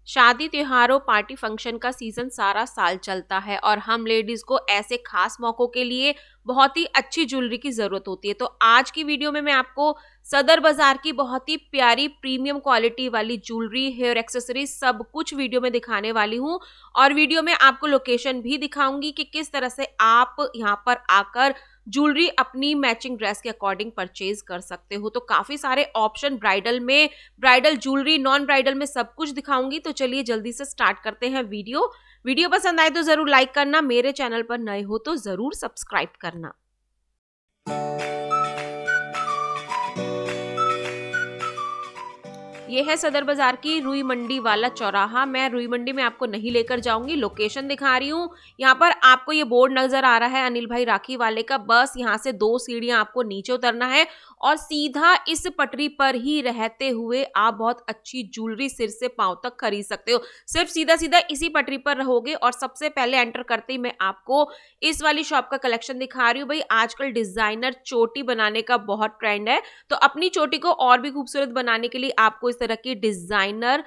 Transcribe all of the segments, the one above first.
शादी त्योहारों party function का सीजन सारा साल चलता है और हम लेडीज को ऐसे खास मौकों के लिए बहुत ही अच्छी ज्वेलरी की जरूरत होती है। तो आज की वीडियो में मैं आपको सदर बाजार की बहुत ही प्यारी प्रीमियम क्वालिटी वाली ज्वेलरी, हेयर एक्सेसरीज सब कुछ वीडियो में दिखाने वाली हूँ। और वीडियो में आपको लोकेशन भी दिखाऊंगी कि किस तरह से आप यहाँ पर आकर ज्वेलरी अपनी मैचिंग ड्रेस के अकॉर्डिंग परचेज कर सकते हो। तो काफी सारे ऑप्शन ब्राइडल में, ब्राइडल ज्वेलरी, नॉन ब्राइडल में सब कुछ दिखाऊंगी। तो चलिए जल्दी से स्टार्ट करते हैं वीडियो पसंद आए तो जरूर लाइक करना, मेरे चैनल पर नए हो तो जरूर सब्सक्राइब करना। ये है सदर बाजार की रुई मंडी वाला चौराहा। मैं रुई मंडी में आपको नहीं लेकर जाऊंगी, लोकेशन दिखा रही हूँ। यहाँ पर आपको ये बोर्ड नजर आ रहा है अनिल भाई राखी वाले का। बस यहाँ से 2 सीढ़ियां आपको नीचे उतरना है और सीधा इस पटरी पर ही रहते हुए आप बहुत अच्छी ज्वेलरी सिर से पांव तक खरीद सकते हो। सिर्फ सीधा सीधा इसी पटरी पर रहोगे और सबसे पहले एंटर करते ही मैं आपको इस वाली शॉप का कलेक्शन दिखा रही हूँ। भाई आजकल डिजाइनर चोटी बनाने का बहुत ट्रेंड है, तो अपनी चोटी को और भी खूबसूरत बनाने के लिए आपको इस तरह की डिजाइनर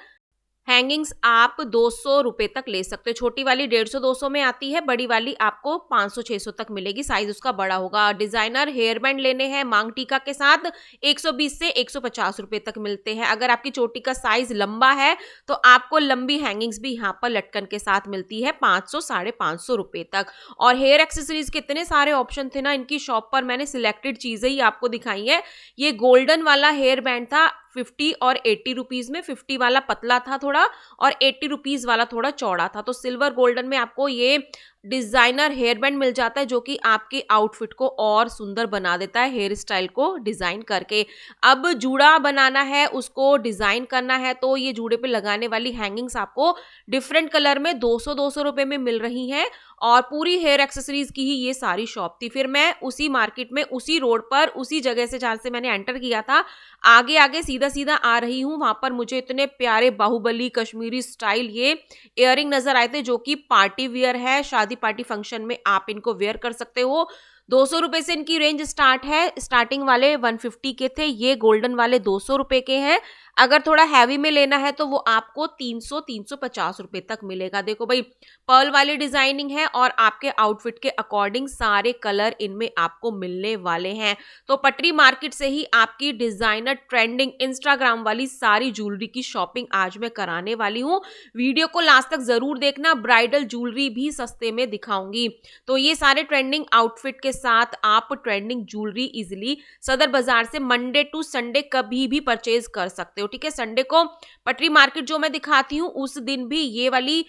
हैंगिंग्स आप 200 रुपए तक ले सकते हो। छोटी वाली 150-200 में आती है, बड़ी वाली आपको 500-600 तक मिलेगी, साइज उसका बड़ा होगा। डिजाइनर हेयर बैंड लेने हैं मांग टीका के साथ 120 से 150 रुपए तक मिलते हैं। अगर आपकी चोटी का साइज लंबा है तो आपको लंबी हैंगिंग्स भी यहाँ पर लटकन के साथ मिलती है 500-550 रुपए तक। और हेयर एक्सेसरीज के इतने सारे ऑप्शन थे ना इनकी शॉप पर, मैंने सिलेक्टेड चीजें ही आपको दिखाई है। ये गोल्डन वाला हेयर बैंड था 50 और 80 रुपीज में। 50 वाला पतला था थोड़ा और 80 रुपीज वाला थोड़ा चौड़ा था। तो सिल्वर गोल्डन में आपको ये डिजाइनर हेयर बैंड मिल जाता है जो कि आपके आउटफिट को और सुंदर बना देता है, हेयर स्टाइल को डिजाइन करके। अब जूड़ा बनाना है, उसको डिजाइन करना है, तो ये जूड़े पे लगाने वाली हैंगिंग्स आपको डिफरेंट कलर में 200-200 रुपए में मिल रही हैं। और पूरी हेयर एक्सेसरीज की ही ये सारी शॉप थी। फिर मैं उसी मार्केट में, उसी रोड पर, उसी जगह से जहां से मैंने एंटर किया था, आगे आगे सीधा सीधा आ रही हूँ। वहां पर मुझे इतने प्यारे बाहुबली कश्मीरी स्टाइल ये इयररिंग नजर आए थे जो कि पार्टी वियर है। शादी पार्टी फंक्शन में आप इनको वेयर कर सकते हो। 200 रुपए से इनकी रेंज स्टार्ट है। स्टार्टिंग वाले 150 के थे, ये गोल्डन वाले 200 रुपए के हैं। अगर थोड़ा हैवी में लेना है तो वो आपको 300-350 रुपए तक मिलेगा। देखो भाई, पर्ल वाली डिजाइनिंग है और आपके आउटफिट के अकॉर्डिंग सारे कलर इनमें आपको मिलने वाले हैं। तो पटरी मार्केट से ही आपकी डिजाइनर ट्रेंडिंग इंस्टाग्राम वाली सारी ज्वेलरी की शॉपिंग आज मैं कराने वाली हूँ। वीडियो को लास्ट तक जरूर देखना, ब्राइडल ज्वेलरी भी सस्ते में दिखाऊंगी। तो ये सारे ट्रेंडिंग आउटफिट के साथ आप ट्रेंडिंग ज्वेलरी इजिली सदर बाजार से मंडे टू संडे कभी भी परचेज कर सकते हो। ठीक है, संडे को पटरी मार्केट जो मैं दिखाती हूँ उस दिन भी ये वाली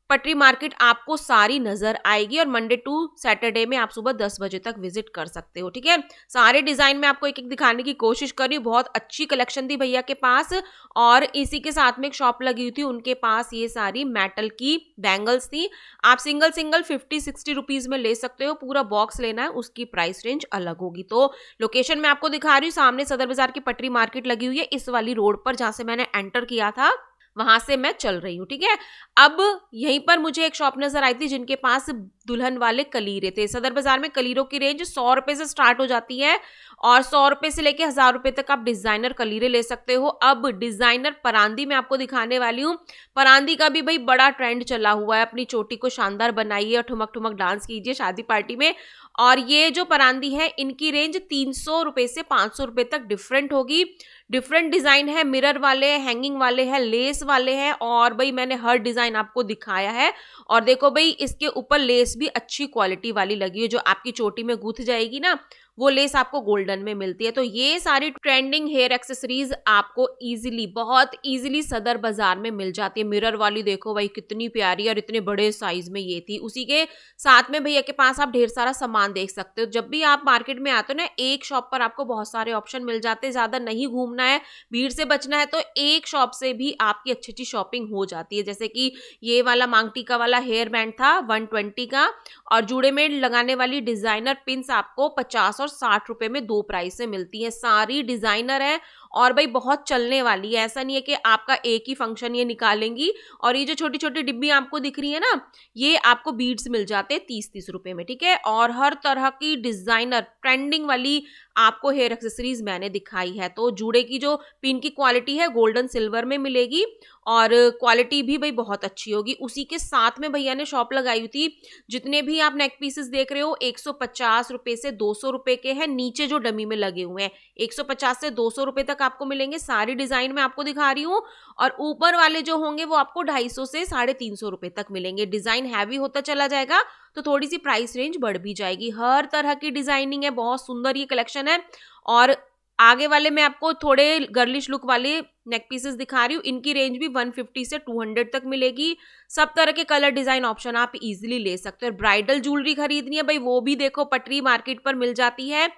पटरी मार्केट आपको सारी नजर आएगी और मंडे टू सैटरडे में आप सुबह 10 बजे तक विजिट कर सकते हो। ठीक है, सारे डिजाइन में आपको एक एक दिखाने की कोशिश कर रही हूँ। बहुत अच्छी कलेक्शन थी भैया के पास। और इसी के साथ में एक शॉप लगी हुई थी, उनके पास ये सारी मेटल की बैंगल्स थी। आप सिंगल सिंगल 50-60 रुपीज में ले सकते हो। पूरा बॉक्स लेना है, उसकी प्राइस रेंज अलग होगी। तो लोकेशन मैं आपको दिखा रही हूँ, सामने सदर बाजार की पटरी मार्केट लगी हुई है, इस वाली रोड पर जहां से मैंने एंटर किया था वहां से मैं चल रही हूँ। ठीक है, अब यहीं पर मुझे एक शॉप नजर आई थी जिनके पास दुल्हन वाले कलीरे थे। सदर बाजार में कलीरों की रेंज 100 रुपए से स्टार्ट हो जाती है और 100 रुपए से लेके 1000 रुपए तक आप डिजाइनर कलीरे ले सकते हो। अब डिजाइनर परांदी में आपको दिखाने वाली हूँ। परांदी का भी भाई बड़ा ट्रेंड चला हुआ है। अपनी चोटी को शानदार बनाइए और ठुमक ठुमक डांस कीजिए शादी पार्टी में। और ये जो परांदी है इनकी रेंज 300 रुपए से 500 रुपए तक डिफरेंट होगी। डिफरेंट डिजाइन है, मिरर वाले, हैंगिंग वाले हैं, लेस वाले हैं। और भाई मैंने हर डिजाइन आपको दिखाया है। और देखो भाई, इसके ऊपर लेस भी अच्छी क्वालिटी वाली लगी है, जो आपकी चोटी में गूंथ जाएगी ना, वो लेस आपको गोल्डन में मिलती है। तो ये सारी ट्रेंडिंग हेयर एक्सेसरीज आपको इजीली, बहुत इजीली सदर बाजार में मिल जाती है। मिरर वाली देखो भाई कितनी प्यारी और इतने बड़े साइज में ये थी। उसी के साथ में भैया के पास आप ढेर सारा सामान देख सकते हो। जब भी आप मार्केट में आते हो ना, एक शॉप पर आपको बहुत सारे ऑप्शन मिल जाते हैं। ज्यादा नहीं घूमना है, भीड़ से बचना है, तो एक शॉप से भी आपकी अच्छी अच्छी शॉपिंग हो जाती है। जैसे कि ये वाला मांग टीका वाला हेयर बैंड था 120 का, और जूड़े में लगाने वाली डिजाइनर पिन्स आपको 50 और 60 रुपए में 2 प्राइस से मिलती है। सारी डिजाइनर है और भाई बहुत चलने वाली है, ऐसा नहीं है कि आपका एक ही फंक्शन ये निकालेंगी। और ये जो छोटी छोटी डिब्बी आपको दिख रही है ना, ये आपको बीड्स मिल जाते हैं 30-30 रुपए में, ठीक है। और हर तरह की डिजाइनर ट्रेंडिंग वाली आपको हेयर एक्सेसरीज मैंने दिखाई है। तो जूड़े की जो पिन की क्वालिटी है गोल्डन सिल्वर में मिलेगी और क्वालिटी भी भाई बहुत अच्छी होगी। उसी के साथ में भैया ने शॉप लगाई हुई थी, जितने भी आप नेक पीसेस देख रहे हो 150 रुपए से 200 रुपए के हैं, नीचे जो डमी में लगे हुए हैं 150 से 200 रुपए तक आपको मिलेंगे। सारी डिजाइन में आपको दिखा रही हूँ। और ऊपर वाले जो होंगे वो आपको 250 से 350 रुपए तक मिलेंगे। डिजाइन हैवी होता चला जाएगा तो थोड़ी सी प्राइस रेंज बढ़ भी जाएगी। हर तरह की डिजाइनिंग है, बहुत सुंदर ये कलेक्शन है। और आगे वाले मैं आपको थोड़े गर्लिश लुक वाले नेक पीसेस दिखा रही हूँ, इनकी रेंज भी 150 से 200 तक मिलेगी। सब तरह के कलर डिजाइन ऑप्शन आप इजीली ले सकते हो। और ब्राइडल ज्वेलरी खरीदनी है भाई, वो भी देखो पटरी मार्केट पर मिल जाती है।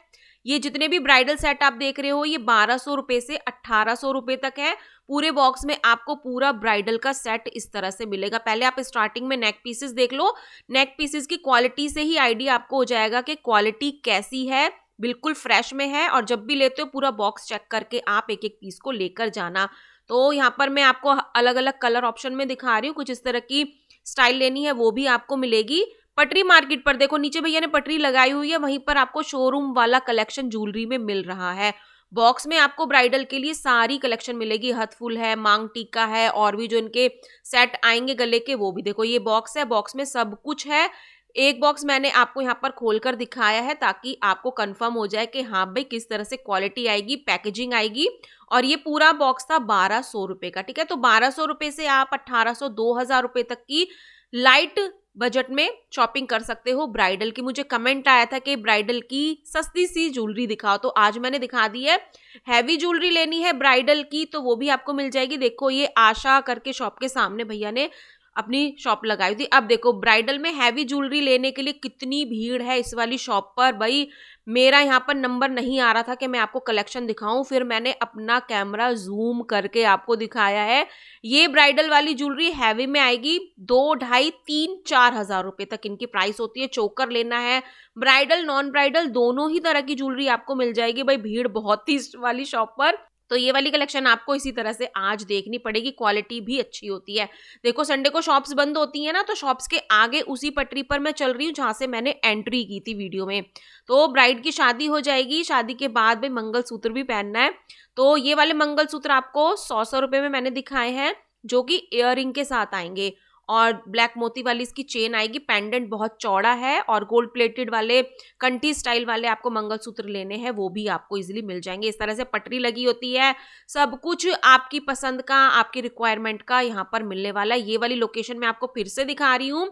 ये जितने भी ब्राइडल सेट आप देख रहे हो ये 1200 रुपए से 1800 रुपए तक है। पूरे बॉक्स में आपको पूरा ब्राइडल का सेट इस तरह से मिलेगा। पहले आप स्टार्टिंग में नेक पीसेस देख लो, नेक पीसेस की क्वालिटी से ही आइडिया आपको हो जाएगा कि क्वालिटी कैसी है, बिल्कुल फ्रेश में है। और जब भी लेते हो पूरा बॉक्स चेक करके आप एक एक पीस को लेकर जाना। तो यहाँ पर मैं आपको अलग अलग कलर ऑप्शन में दिखा रही हूँ, कुछ इस तरह की स्टाइल लेनी है वो भी आपको मिलेगी। पटरी मार्केट पर देखो नीचे भैया ने पटरी लगाई हुई है, वहीं पर आपको शोरूम वाला कलेक्शन ज्वेलरी में मिल रहा है। बॉक्स में आपको ब्राइडल के लिए सारी कलेक्शन मिलेगी, हथफुल है, मांग टीका है, और भी जो इनके सेट आएंगे गले के वो भी। देखो ये बॉक्स है, बॉक्स में सब कुछ है। एक बॉक्स मैंने आपको यहाँ पर खोलकर दिखाया है ताकि आपको कंफर्म हो जाए कि हाँ भाई किस तरह से क्वालिटी आएगी, पैकेजिंग आएगी। और ये पूरा बॉक्स था 1200 रुपए का, ठीक है। तो 1200 रुपए से आप 1800 2000 रुपए तक की लाइट बजट में शॉपिंग कर सकते हो ब्राइडल की। मुझे कमेंट आया था कि ब्राइडल की सस्ती सी ज्वेलरी दिखाओ, तो आज मैंने दिखा दी है। हैवी ज्वेलरी लेनी है ब्राइडल की तो वो भी आपको मिल जाएगी। देखो ये आशा करके शॉप के सामने भैया ने अपनी शॉप लगाई थी। अब देखो ब्राइडल में हैवी ज्वेलरी लेने के लिए कितनी भीड़ है इस वाली शॉप पर। भाई मेरा यहाँ पर नंबर नहीं आ रहा था कि मैं आपको कलेक्शन दिखाऊं, फिर मैंने अपना कैमरा जूम करके आपको दिखाया है। ये ब्राइडल वाली ज्वेलरी हैवी में आएगी 2, 2.5, 3, 4 हजार रुपए तक इनकी प्राइस होती है। चोकर लेना है, ब्राइडल नॉन ब्राइडल दोनों ही तरह की ज्वेलरी आपको मिल जाएगी। भाई भीड़ बहुत थी इस वाली शॉप पर, तो ये वाली कलेक्शन आपको इसी तरह से आज देखनी पड़ेगी। क्वालिटी भी अच्छी होती है। देखो संडे को शॉप्स बंद होती है ना, तो शॉप्स के आगे उसी पटरी पर मैं चल रही हूँ जहां से मैंने एंट्री की थी वीडियो में। तो ब्राइड की शादी हो जाएगी, शादी के बाद भाई मंगलसूत्र भी पहनना है। तो ये वाले मंगलसूत्र आपको 100 रुपए में मैंने दिखाए हैं, जो कि इयररिंग के साथ आएंगे। और ब्लैक मोती वाली इसकी चेन आएगी, पेंडेंट बहुत चौड़ा है। और गोल्ड प्लेटेड वाले कंठी स्टाइल वाले आपको मंगलसूत्र लेने हैं वो भी आपको इजीली मिल जाएंगे। इस तरह से पटरी लगी होती है, सब कुछ आपकी पसंद का, आपकी रिक्वायरमेंट का यहाँ पर मिलने वाला है। ये वाली लोकेशन मैं आपको फिर से दिखा रही हूँ।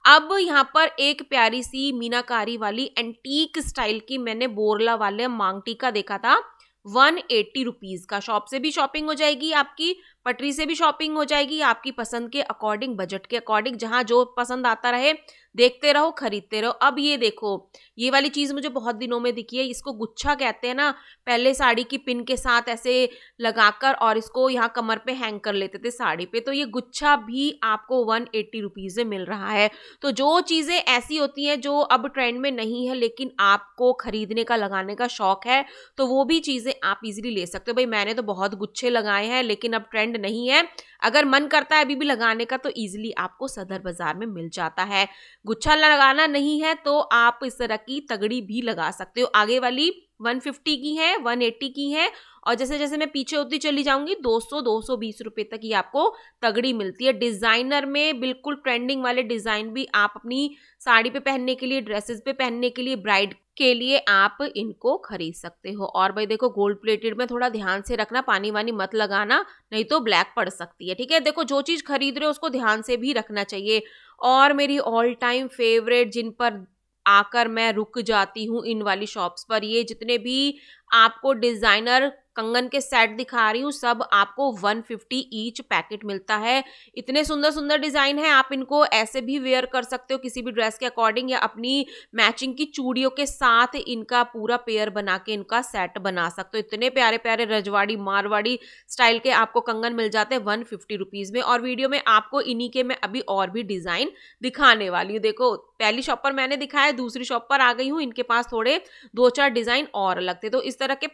अब यहाँ पर एक प्यारी सी मीनाकारी वाली एंटीक स्टाइल की मैंने बोरला वाले मांग टीका देखा था 180 रुपीज का। शॉप से भी शॉपिंग हो जाएगी आपकी, पटरी से भी शॉपिंग हो जाएगी, आपकी पसंद के अकॉर्डिंग, बजट के अकॉर्डिंग, जहां जो पसंद आता रहे देखते रहो, खरीदते रहो। अब ये देखो ये वाली चीज मुझे बहुत दिनों में दिखी है, इसको गुच्छा कहते हैं ना। पहले साड़ी की पिन के साथ ऐसे लगाकर और इसको यहाँ कमर पे हैंग कर लेते थे साड़ी पे, तो ये गुच्छा भी आपको 180 रुपीज में मिल रहा है। तो जो चीजें ऐसी होती हैं जो अब ट्रेंड में नहीं है लेकिन आपको खरीदने का, लगाने का शौक है, तो वो भी चीजें आप इजीली ले सकते हो। भाई मैंने तो बहुत गुच्छे लगाए हैं लेकिन अब ट्रेंड नहीं है, अगर मन करता है अभी भी लगाने का तो इजीली आपको सदर बाजार में मिल जाता है। गुच्छा लगाना नहीं है तो आप इस तरह की तगड़ी भी लगा सकते हो। आगे वाली 150 की है, 180 की है, और जैसे जैसे मैं पीछे होती चली जाऊंगी 200-220 रुपए तक ही आपको तगड़ी मिलती है। डिजाइनर में बिल्कुल ट्रेंडिंग वाले डिजाइन भी आप अपनी साड़ी पे पहनने के लिए, ड्रेसेस पे पहनने के लिए, ब्राइड के लिए आप इनको खरीद सकते हो। और भाई देखो गोल्ड प्लेटेड में थोड़ा ध्यान से रखना, पानी वानी मत लगाना नहीं तो ब्लैक पड़ सकती है, ठीक है। देखो जो चीज खरीद रहे हो उसको ध्यान से भी रखना चाहिए। और मेरी ऑल टाइम फेवरेट, जिन पर आकर मैं रुक जाती हूँ इन वाली शॉप्स पर, ये जितने भी आपको डिजाइनर कंगन के सेट दिखा रही हूँ सब आपको 150 ईच पैकेट मिलता है। इतने सुंदर सुंदर डिजाइन है, आप इनको ऐसे भी वेयर कर सकते हो किसी भी ड्रेस के अकॉर्डिंग, या अपनी मैचिंग की चूड़ियों के साथ इनका पूरा पेयर बना के इनका सेट बना सकते हो। इतने प्यारे प्यारे रजवाड़ी मारवाड़ी स्टाइल के आपको कंगन मिल जाते हैं 150 रुपीज में। और वीडियो में आपको इन्हीं के मैं अभी और भी डिजाइन दिखाने वाली हूँ। देखो पहली शॉप पर मैंने दिखाया, दूसरी शॉप पर आ गई हूँ, इनके पास थोड़े 2-4 डिजाइन और अलग थे। तो इस तरह के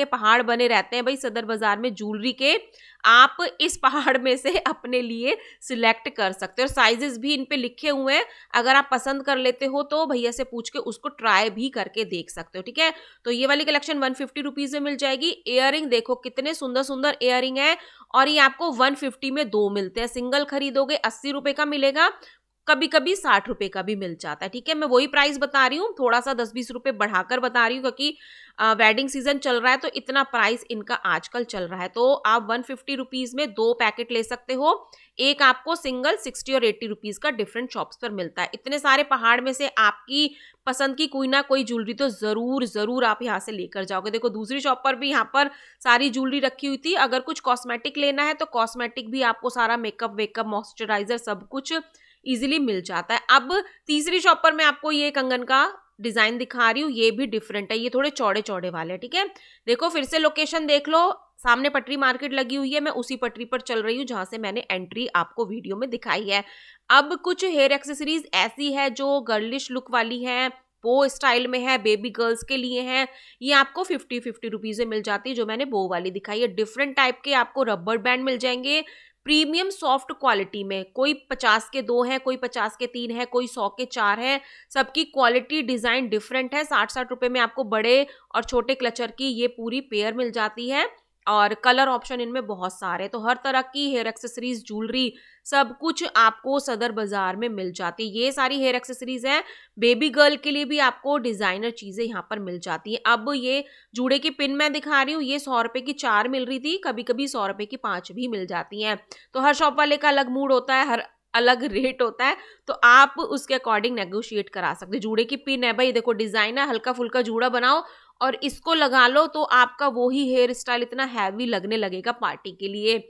पहाड़ बने बने रहते हैं भाई सदर बाजार में ज्वेलरी के, आप इस पहाड़ में से अपने लिए सिलेक्ट कर सकते हो और साइजेस भी इन पे लिखे हुए हैं। अगर आप पसंद कर लेते हो तो भैया से पूछ के उसको ट्राई भी करके देख सकते हो, ठीक है। तो ये वाली कलेक्शन 150 रुपीज में मिल जाएगी। इयररिंग देखो कितने सुंदर सुंदर इयररिंग है और ये आपको 150 में 2 मिलते हैं। सिंगल खरीदोगे 80 रुपए का मिलेगा, कभी कभी 60 रुपए का भी मिल जाता है, ठीक है। मैं वही प्राइस बता रही हूँ, थोड़ा सा 10-20 रुपए बढ़ाकर बता रही हूँ क्योंकि वेडिंग सीजन चल रहा है तो इतना प्राइस इनका आजकल चल रहा है। तो आप 150 रुपीज में 2 पैकेट ले सकते हो। एक आपको सिंगल 60 और 80 रुपीज का डिफरेंट शॉप्स पर मिलता है। इतने सारे पहाड़ में से आपकी पसंद की कोई ना कोई ज्वेलरी तो जरूर जरूर आप यहाँ से लेकर जाओगे। देखो दूसरी शॉप पर भी यहाँ पर सारी ज्वेलरी रखी हुई थी। अगर कुछ कॉस्मेटिक लेना है तो कॉस्मेटिक भी आपको सारा मेकअप वेकअप मॉइस्चराइजर सब कुछ इजीली मिल जाता है। अब तीसरी शॉप पर मैं आपको ये कंगन का डिजाइन दिखा रही हूँ, ये भी डिफरेंट है, ये थोड़े चौड़े चौड़े वाले, ठीक है। देखो फिर से लोकेशन देख लो, सामने पटरी मार्केट लगी हुई है, मैं उसी पटरी पर चल रही हूँ जहां से मैंने एंट्री आपको वीडियो में दिखाई है। अब कुछ हेयर एक्सेसरीज ऐसी है जो गर्लिश लुक वाली है, बो स्टाइल में है, बेबी गर्ल्स के लिए है। ये आपको 50 रुपीज में मिल जाती है जो मैंने बो वाली दिखाई है। डिफरेंट टाइप के आपको रबर बैंड मिल जाएंगे प्रीमियम सॉफ्ट क्वालिटी में, कोई 50 के 2 हैं, कोई 50 के 3 है, कोई 100 के 4 हैं। सबकी क्वालिटी डिजाइन डिफरेंट है। 60-60 रुपए में आपको बड़े और छोटे क्लचर की ये पूरी पेयर मिल जाती है और कलर ऑप्शन इनमें बहुत सारे। तो हर तरह की हेयर एक्सेसरीज ज्वेलरी सब कुछ आपको सदर बाजार में मिल जाती है। ये सारी हेयर एक्सेसरीज हैं। बेबी गर्ल के लिए भी आपको डिजाइनर चीजें यहाँ पर मिल जाती हैं। अब ये जूड़े की पिन मैं दिखा रही हूँ, ये 100 रुपए की 4 मिल रही थी, कभी कभी 100 रुपए की 5 भी मिल जाती हैं। तो हर शॉप वाले का अलग मूड होता है, हर अलग रेट होता है, तो आप उसके अकॉर्डिंग नेगोशिएट करा सकते। जूड़े की पिन है भाई, देखो डिजाइन है, हल्का फुल्का जूड़ा बनाओ और इसको लगा लो तो आपका वही हेयर स्टाइल इतना हैवी लगने लगेगा पार्टी के लिए।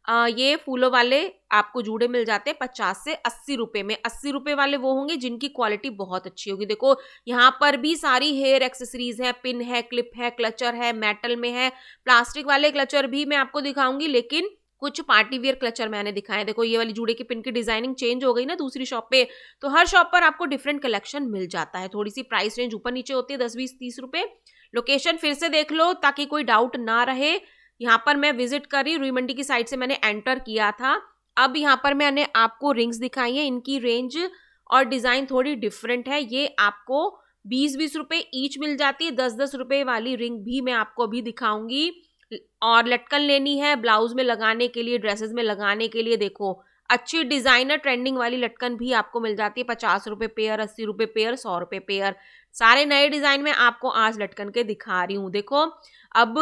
ये फूलों वाले आपको जूड़े मिल जाते हैं 50 से 80 रुपए में। 80 रुपए वाले वो होंगे जिनकी क्वालिटी बहुत अच्छी होगी। देखो यहाँ पर भी सारी हेयर एक्सेसरीज है, पिन है, क्लिप है, क्लचर है, मेटल में है, प्लास्टिक वाले क्लचर भी मैं आपको दिखाऊंगी, लेकिन कुछ पार्टी वियर क्लचर मैंने दिखाए। देखो ये वाली जूड़े की पिन की डिजाइनिंग चेंज हो गई ना दूसरी शॉप पे, तो हर शॉप पर आपको डिफरेंट कलेक्शन मिल जाता है। थोड़ी सी प्राइस रेंज ऊपर नीचे होती है, 10-20-30 रुपए। लोकेशन फिर से देख लो ताकि कोई डाउट ना रहे। यहाँ पर मैं विजिट कर रही, रुई मंडी की साइड से मैंने एंटर किया था। अब यहाँ पर मैंने आपको रिंग्स दिखाई है, इनकी रेंज और डिजाइन थोड़ी डिफरेंट है। ये आपको 20-20 रुपए ईच मिल जाती है। 10-10 रुपए वाली रिंग भी मैं आपको अभी दिखाऊंगी। और लटकन लेनी है ब्लाउज में लगाने के लिए, ड्रेसेस में लगाने के लिए, देखो अच्छी डिजाइनर ट्रेंडिंग वाली लटकन भी आपको मिल जाती है। 50 रुपए पेयर, 80 रुपए पेयर, 100 रुपए पेयर, सारे नए डिजाइन में आपको आज लटकन के दिखा रही हूँ। देखो अब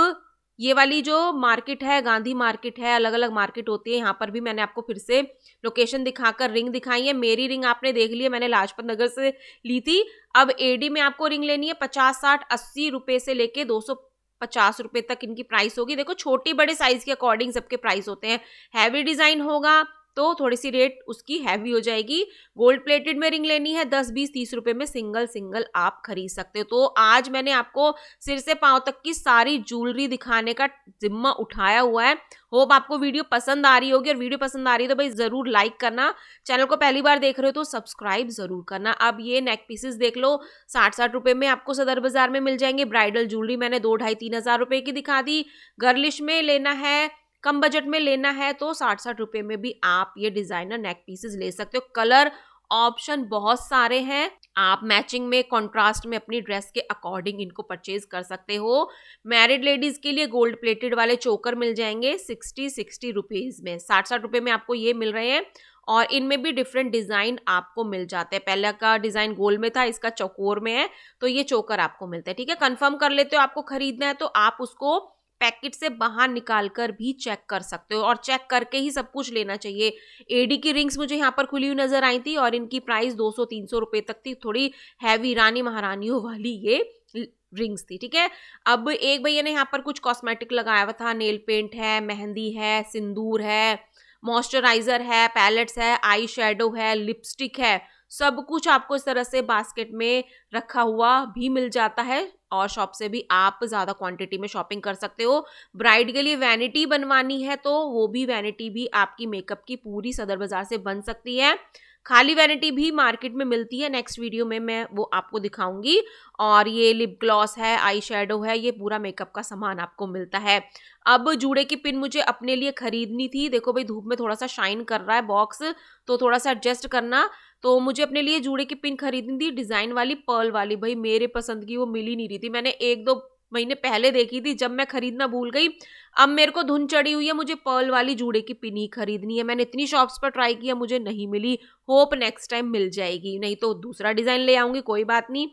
ये वाली जो मार्केट है, गांधी मार्केट है, अलग अलग मार्केट होती है। यहाँ पर भी मैंने आपको फिर से लोकेशन दिखाकर रिंग दिखाई है। मेरी रिंग आपने देख ली है, मैंने लाजपत नगर से ली थी। अब एडी में आपको रिंग लेनी है 50-60-80 रुपए से लेके 250 रुपए तक इनकी प्राइस होगी। देखो छोटी बड़े साइज के अकॉर्डिंग सबके प्राइस होते हैं। हैवी डिजाइन होगा तो थोड़ी सी रेट उसकी हैवी हो जाएगी। गोल्ड प्लेटेड में रिंग लेनी है 10-20-30 रुपए में सिंगल सिंगल आप खरीद सकते हो। तो आज मैंने आपको सिर से पांव तक की सारी ज्वेलरी दिखाने का जिम्मा उठाया हुआ है। होप आपको वीडियो पसंद आ रही होगी, और वीडियो पसंद आ रही है तो भाई जरूर लाइक करना। चैनल को पहली बार देख रहे हो तो सब्सक्राइब जरूर करना। अब ये नेक पीसेस देख लो, 60-60 रुपए में आपको सदर बाजार में मिल जाएंगे। ब्राइडल ज्वेलरी मैंने 2-2.5-3 हजार रुपए की दिखा दी। गर्लिश में लेना है, कम बजट में लेना है तो 60-60 रुपए में भी आप ये डिजाइनर नेक पीसेस ले सकते हो। कलर ऑप्शन बहुत सारे हैं, आप मैचिंग में, कॉन्ट्रास्ट में अपनी ड्रेस के अकॉर्डिंग इनको परचेज कर सकते हो। मैरिड लेडीज के लिए गोल्ड प्लेटेड वाले चोकर मिल जाएंगे 60-60 रुपीज में। 60-60 रुपए में आपको ये मिल रहे हैं और इनमें भी डिफरेंट डिजाइन आपको मिल जाते हैं। पहले का डिजाइन गोल में था, इसका चौकोर में है, तो ये चोकर आपको मिलता है। ठीक है, कंफर्म कर लेते हो आपको खरीदना है तो आप उसको पैकेट से बाहर निकाल कर भी चेक कर सकते हो, और चेक करके ही सब कुछ लेना चाहिए। एडी की रिंग्स मुझे यहाँ पर खुली हुई नजर आई थी और इनकी प्राइस 200-300 रुपए तक थी। थोड़ी हैवी रानी महारानियों वाली ये रिंग्स थी। ठीक है, अब एक भैया ने यहाँ पर कुछ कॉस्मेटिक लगाया हुआ था, नेल पेंट है, मेहंदी है, सिंदूर है, मॉइस्चराइजर है, पैलेट्स है, आई शेडो है, लिपस्टिक है, सब कुछ आपको इस तरह से बास्केट में रखा हुआ भी मिल जाता है। और शॉप से भी आप ज़्यादा क्वांटिटी में शॉपिंग कर सकते हो। ब्राइड के लिए वैनिटी बनवानी है तो वो भी वैनिटी भी आपकी मेकअप की पूरी सदर बाजार से बन सकती है। खाली वैनिटी भी मार्केट में मिलती है, नेक्स्ट वीडियो में मैं वो आपको दिखाऊंगी। और ये लिप ग्लॉस है, आई शेडो है, ये पूरा मेकअप का सामान आपको मिलता है। अब जूड़े की पिन मुझे अपने लिए खरीदनी थी। देखो भाई धूप में थोड़ा सा शाइन कर रहा है बॉक्स, तो थोड़ा सा एडजस्ट करना। तो मुझे अपने लिए जूड़े की पिन खरीदनी थी, डिजाइन वाली पर्ल वाली। भाई मेरे पसंद की वो मिल ही नहीं रही थी। मैंने 1-2 महीने पहले देखी थी, जब मैं खरीदना भूल गई। अब मेरे को धुन चढ़ी हुई है, मुझे पर्ल वाली जूड़े की पिन ही खरीदनी है। मैंने इतनी शॉप्स पर ट्राई किया, मुझे नहीं मिली। होप नेक्स्ट टाइम मिल जाएगी, नहीं तो दूसरा डिजाइन ले आऊंगी, कोई बात नहीं।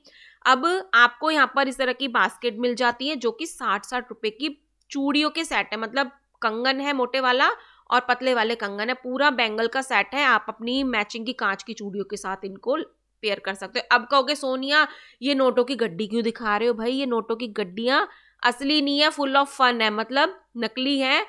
अब आपको यहाँ पर इस तरह की बास्केट मिल जाती है, जो कि 60-60 रुपए की चूड़ियों के सेट है। मतलब कंगन है मोटे वाला और पतले वाले कंगन है, पूरा बैंगल का सेट है। आप अपनी मैचिंग की कांच की चूड़ियों के साथ इनको पेयर कर सकते हो। अब कहोगे सोनिया ये नोटों की गड्डी क्यों दिखा रहे हो? भाई ये नोटों की गड्डियां असली नहीं है, फुल ऑफ फन है, मतलब नकली है।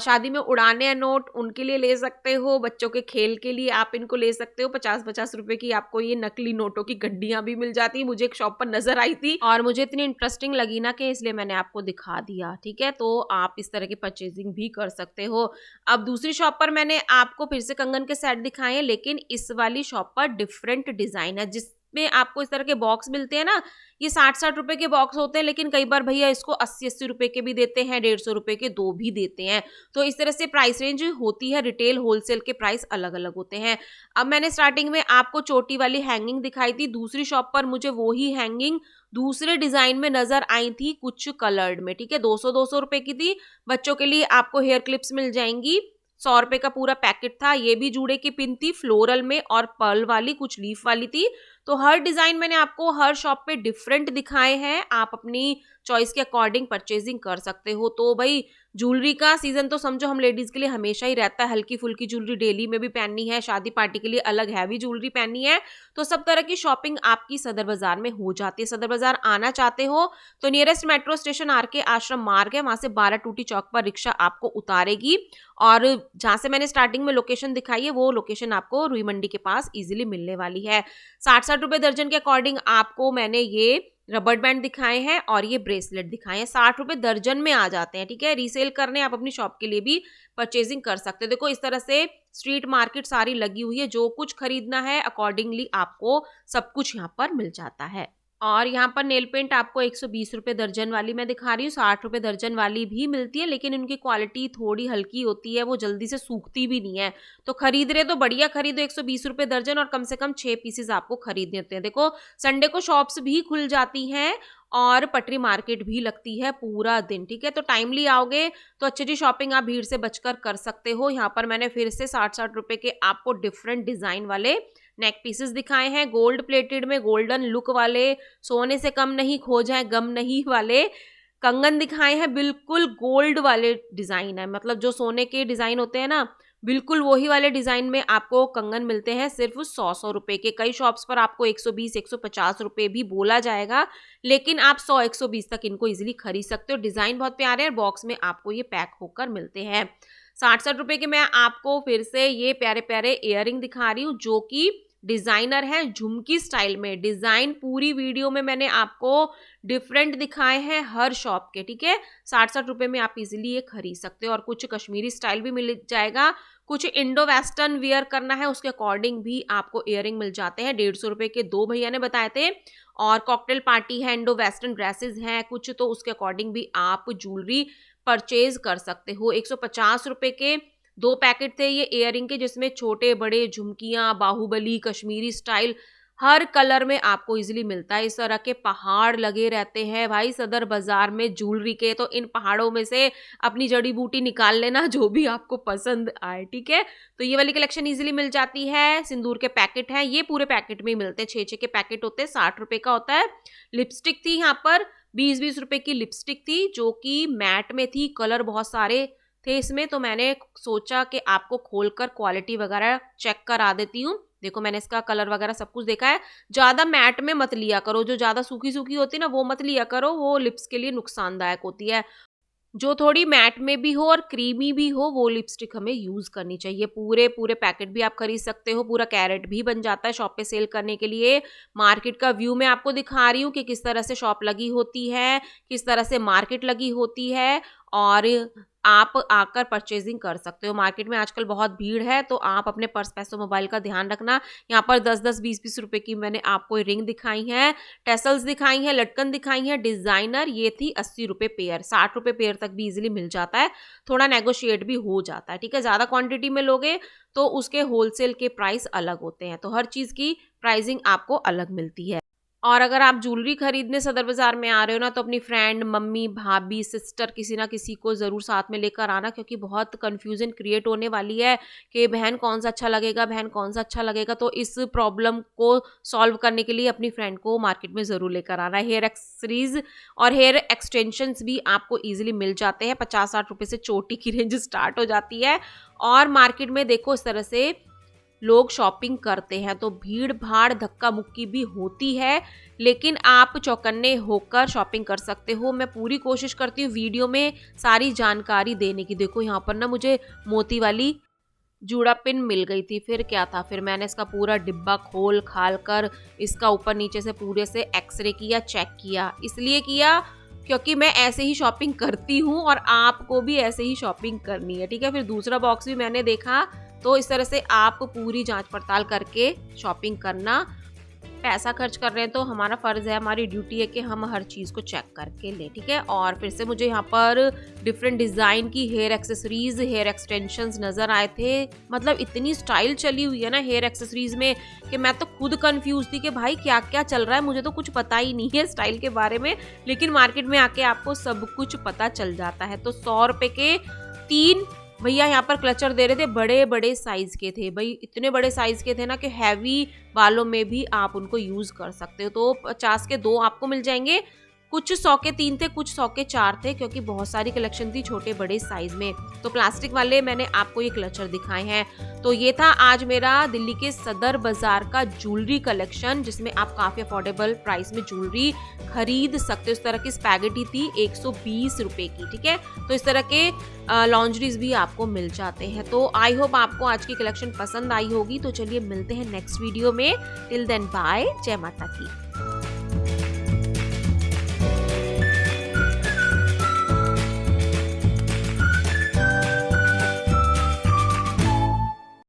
शादी में उड़ाने हैं नोट, उनके लिए ले सकते हो। बच्चों के खेल के लिए आप इनको ले सकते हो। 50-50 रुपए की आपको ये नकली नोटों की गड्डियां भी मिल जाती है। मुझे एक शॉप पर नजर आई थी और मुझे इतनी इंटरेस्टिंग लगी ना कि इसलिए मैंने आपको दिखा दिया। ठीक है, तो आप इस तरह की परचेजिंग भी कर सकते हो। अब दूसरी शॉप पर मैंने आपको फिर से कंगन के सेट दिखाए हैं, लेकिन इस वाली शॉप पर डिफरेंट डिजाइन है, जिसमें आपको इस तरह के बॉक्स मिलते हैं ना। ये 60-60 रुपए के बॉक्स होते हैं, लेकिन कई बार भैया इसको 80-80 रुपए के भी देते हैं, 150 रुपए के 2 भी देते हैं। तो इस तरह से प्राइस रेंज होती है, रिटेल होलसेल के प्राइस अलग अलग होते हैं। अब मैंने स्टार्टिंग में आपको चोटी वाली हैंगिंग दिखाई थी, दूसरी शॉप पर मुझे वो ही हैंगिंग दूसरे डिजाइन में नजर आई थी, कुछ कलर्ड में। ठीक है, 200-200 रुपए की थी। बच्चों के लिए आपको हेयर क्लिप्स मिल जाएंगी, 100 रुपए का पूरा पैकेट था। ये भी जूड़े की पिन थी, फ्लोरल में और पर्ल वाली, कुछ लीफ वाली थी। तो हर डिजाइन मैंने आपको हर शॉप पे डिफरेंट दिखाए हैं, आप अपनी चॉइस के अकॉर्डिंग परचेजिंग कर सकते हो। तो भाई ज्वेलरी का सीजन तो समझो हम लेडीज के लिए हमेशा ही रहता है। हल्की फुल्की ज्वेलरी डेली में भी पहननी है, शादी पार्टी के लिए अलग हैवी ज्वेलरी पहननी है, तो सब तरह की शॉपिंग आपकी सदर बाजार में हो जाती है। सदर बाजार आना चाहते हो तो नियरेस्ट मेट्रो स्टेशन आरके आश्रम मार्ग है, वहां से 12 टूटी चौक पर रिक्शा आपको उतारेगी। और जहां से मैंने स्टार्टिंग में लोकेशन दिखाई है, वो लोकेशन आपको रुई मंडी के पास इजिली मिलने वाली है। 60-60 रुपए दर्जन के अकॉर्डिंग आपको मैंने ये रबर बैंड दिखाए हैं और ये ब्रेसलेट दिखाए हैं, 60 रुपए दर्जन में आ जाते हैं। ठीक है, रीसेल करने आप अपनी शॉप के लिए भी परचेजिंग कर सकते हो। देखो इस तरह से स्ट्रीट मार्केट सारी लगी हुई है, जो कुछ खरीदना है अकॉर्डिंगली आपको सब कुछ यहाँ पर मिल जाता है। और यहाँ पर नेल पेंट आपको 120 रुपए दर्जन वाली मैं दिखा रही हूँ, 60 रुपए दर्जन वाली भी मिलती है, लेकिन उनकी क्वालिटी थोड़ी हल्की होती है, वो जल्दी से सूखती भी नहीं है। तो खरीद रहे तो बढ़िया खरीदो, 120 रुपए दर्जन, और कम से कम 6 पीसेज आपको खरीदने होते हैं। देखो संडे को शॉप्स भी खुल जाती हैं और पटरी मार्केट भी लगती है पूरा दिन। ठीक है, तो टाइमली आओगे तो अच्छी अच्छी शॉपिंग आप भीड़ से बचकर कर सकते हो। यहाँ पर मैंने फिर से 60-60 रुपए के आपको डिफरेंट डिजाइन वाले नेक पीसेस दिखाए हैं, गोल्ड प्लेटेड में गोल्डन लुक वाले, सोने से कम नहीं खो जाए गम नहीं वाले कंगन दिखाए हैं, बिल्कुल गोल्ड वाले डिजाइन है। मतलब जो सोने के डिजाइन होते हैं ना, बिल्कुल वही वाले डिजाइन में आपको कंगन मिलते हैं, सिर्फ 100-100 रुपए के। कई शॉप्स पर आपको 120-150 रुपए भी बोला जाएगा, लेकिन आप 100-120 तक इनको इजीली खरीद सकते हो। डिजाइन बहुत प्यारे हैं, बॉक्स में आपको ये पैक होकर मिलते हैं। 60-60 रुपए के मैं आपको फिर से ये प्यारे प्यारे इयररिंग दिखा रही हूँ, जो कि डिजाइनर है, झुमकी स्टाइल में। डिजाइन पूरी वीडियो में मैंने आपको डिफरेंट दिखाए हैं हर शॉप के। ठीक है, 60-60 रुपए में आप इजीली ये खरीद सकते हो। और कुछ कश्मीरी स्टाइल भी मिल जाएगा, कुछ इंडो वेस्टर्न वियर करना है उसके अकॉर्डिंग भी आपको इयररिंग मिल जाते हैं। 150 रुपए के 2 भैया ने बताए थे। और कॉकटेल पार्टी है, इंडो वेस्टर्न ड्रेसेस हैं कुछ, तो उसके अकॉर्डिंग भी आप ज्वेलरी परचेज कर सकते हो। 150 रुपए के 2 पैकेट थे ये इयररिंग के, जिसमें छोटे बड़े झुमकियां, बाहुबली, कश्मीरी स्टाइल हर कलर में आपको इजीली मिलता है। इस तरह के पहाड़ लगे रहते हैं भाई सदर बाजार में ज्वेलरी के, तो इन पहाड़ों में से अपनी जड़ी बूटी निकाल लेना जो भी आपको पसंद आए। ठीक है, तो ये वाली कलेक्शन इजीली मिल जाती है। सिंदूर के पैकेट हैं, ये पूरे पैकेट में मिलते हैं, 6-6 के पैकेट होते हैं, 60 रुपए का होता है। लिपस्टिक थी यहाँ पर 20-20 रुपए की लिपस्टिक थी, जो कि मैट में थी, कलर बहुत सारे थे इसमें, तो मैंने सोचा कि आपको खोलकर क्वालिटी वगैरह चेक करा देती हूँ। देखो मैंने इसका कलर वगैरह सब कुछ देखा है। ज्यादा मैट में मत लिया करो, जो ज्यादा सूखी सूखी होती है ना वो मत लिया करो, वो लिप्स के लिए नुकसानदायक होती है। जो थोड़ी मैट में भी हो और क्रीमी भी हो वो लिपस्टिक हमें यूज करनी चाहिए। पूरे पूरे पैकेट भी आप खरीद सकते हो, पूरा कैरेट भी बन जाता है शॉप पे सेल करने के लिए। मार्केट का व्यू मैं आपको दिखा रही हूँ कि किस तरह से शॉप लगी होती है, किस तरह से मार्केट लगी होती है। और आप आकर परचेजिंग कर सकते हो। मार्केट में आजकल बहुत भीड़ है, तो आप अपने पर्स, पैसों, मोबाइल का ध्यान रखना। यहाँ पर 10-10, 20-20 रुपए की मैंने आपको रिंग दिखाई है, टेसल्स दिखाई है, लटकन दिखाई है, डिजाइनर। ये थी 80 रुपए पेयर, 60 रुपए पेयर तक भी इजिली मिल जाता है, थोड़ा नेगोशिएट भी हो जाता है, ठीक है। ज्यादा क्वांटिटी में लोगे तो उसके होलसेल के प्राइस अलग होते हैं, तो हर चीज की प्राइसिंग आपको अलग मिलती है। और अगर आप ज्वेलरी खरीदने सदर बाजार में आ रहे हो ना, तो अपनी फ्रेंड, मम्मी, भाभी, सिस्टर, किसी ना किसी को ज़रूर साथ में लेकर आना, क्योंकि बहुत कन्फ्यूजन क्रिएट होने वाली है कि बहन कौन सा अच्छा लगेगा, बहन कौन सा अच्छा लगेगा। तो इस प्रॉब्लम को सॉल्व करने के लिए अपनी फ्रेंड को मार्केट में ज़रूर लेकर आना। हेयर एक्सेसरीज और हेयर एक्सटेंशंस भी आपको ईजिली मिल जाते हैं, 50-60 रुपये से चोटी की रेंज स्टार्ट हो जाती है। और मार्केट में देखो इस तरह से लोग शॉपिंग करते हैं, तो भीड़ भाड़, धक्का मुक्की भी होती है, लेकिन आप चौकन्ने होकर शॉपिंग कर सकते हो। मैं पूरी कोशिश करती हूँ वीडियो में सारी जानकारी देने की। देखो यहाँ पर ना मुझे मोती वाली जूड़ा पिन मिल गई थी, फिर क्या था, फिर मैंने इसका पूरा डिब्बा खोल खाल कर इसका ऊपर नीचे से पूरे से एक्सरे किया, चेक किया। इसलिए किया क्योंकि मैं ऐसे ही शॉपिंग करती हूँ और आपको भी ऐसे ही शॉपिंग करनी है, ठीक है। फिर दूसरा बॉक्स भी मैंने देखा, तो इस तरह से आप पूरी जांच पड़ताल करके शॉपिंग करना। पैसा खर्च कर रहे हैं तो हमारा फर्ज है, हमारी ड्यूटी है कि हम हर चीज़ को चेक करके लें, ठीक है। और फिर से मुझे यहाँ पर डिफरेंट डिज़ाइन की हेयर एक्सेसरीज, हेयर एक्सटेंशंस नज़र आए थे। मतलब इतनी स्टाइल चली हुई है ना हेयर एक्सेसरीज में कि मैं तो खुद कंफ्यूज थी कि भाई क्या क्या चल रहा है, मुझे तो कुछ पता ही नहीं है स्टाइल के बारे में। लेकिन मार्केट में आके आपको सब कुछ पता चल जाता है। तो 100 रुपये के 3 भैया यहाँ पर क्लचर दे रहे थे, बड़े बड़े साइज के थे भाई, इतने बड़े साइज के थे ना कि हैवी बालों में भी आप उनको यूज कर सकते हो। तो 50 के 2 आपको मिल जाएंगे, कुछ 100 के 3 थे, कुछ 100 के 4 थे, क्योंकि बहुत सारी कलेक्शन थी छोटे बड़े साइज में। तो प्लास्टिक वाले मैंने आपको ये क्लचर दिखाए हैं। तो ये था आज मेरा दिल्ली के सदर बाजार का ज्वेलरी कलेक्शन, जिसमें आप काफी अफोर्डेबल प्राइस में ज्वेलरी खरीद सकते हो। इस तरह की स्पैगेटी थी 120 रुपए की, ठीक है। तो इस तरह के लॉन्जरीज भी आपको मिल जाते हैं। तो आई होप आपको आज की कलेक्शन पसंद आई होगी। तो चलिए मिलते हैं नेक्स्ट वीडियो में। टिल देन बाय, जय माता की।